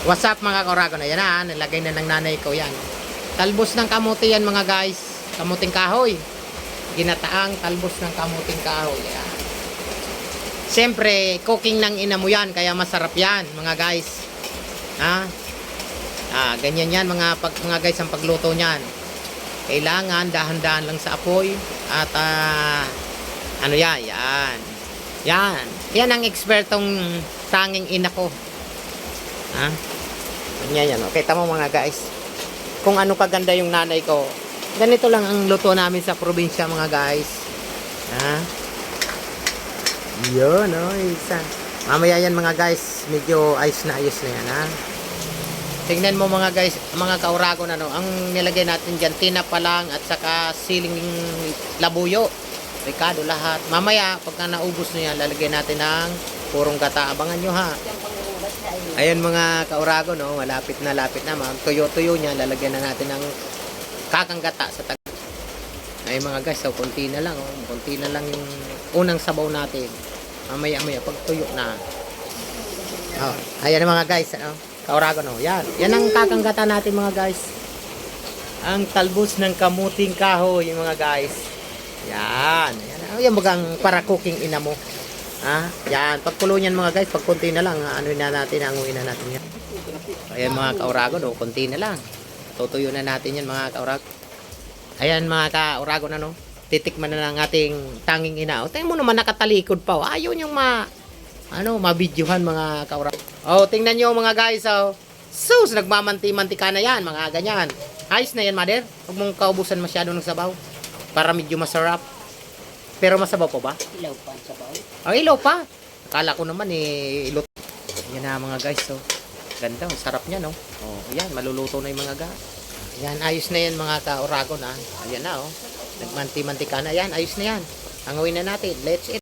What's up mga kauragon? Ayan na, nilagay na ng nanay ko yan. Talbos ng kamuti yan mga guys. Kamuting kahoy. Ginataang talbos ng kamuting kahoy. Ayan. Siyempre, cooking ng ina mo yan. Kaya masarap yan mga guys. Ha? Ganyan yan mga guys ang pagluto niyan. Kailangan dahan-dahan lang sa apoy. At ano yan? Yan. Yan. Yan ang ekspertong tanging ina ko. Ha? Ganyan yan. Okay, tama mga guys. Kung ano kaganda yung nanay ko. Ganito lang ang luto namin sa probinsya mga guys. Ha? Yun, isa. Mamaya yan mga guys. Medyo ayos na yan, ha? Tingnan mo mga guys, mga kauragon, ang nilagay natin dyan, tinapa lang at saka siling labuyo. Ricado lahat. Mamaya, pagka naubos na yan, lalagay natin ng purong gata. Abangan nyo ha. Ayan mga kaurago, malapit na tuyo-tuyo niya, lalagyan na natin ng kakang gata sa tag. Ay mga guys, konti na lang, konti na lang yung unang sabaw natin. Mamaya pag tuyo na. Ayan mga guys, kaurago, yan ang kakang gata natin mga guys. Ang talbos ng kamuting kahoy mga guys. Yan bagang para cooking ina mo. Yan, pagkulo niyan mga guys, pag konti na lang, hanguin na natin yan. Ayan mga kaurago, konti na lang. Tutuyo na natin yan mga kaurago. Ayan mga kaurago titikman na ng ating tanging ina. Tingnan mo naman nakatalikod pa. Ayaw niyong mabidyohan mga kaurago. Tingnan niyo mga guys, sus, nagmamanti-mantika na yan, mga ganyan. Ayos na yan, mother. Huwag mong kaubusan masyado ng sabaw para medyo masarap. Pero masabaw pa ba? Ilaw pa ang sabaw. Ilaw pa. Akala ko naman ilot. Yan na mga guys, ganda, sarap niya, ayan, maluluto na yung mga guys. Ayan, ayos na yan mga kauragon, ayan na, nagmanti-mantika na yan, ayos na yan. Hanguin na natin, let's eat.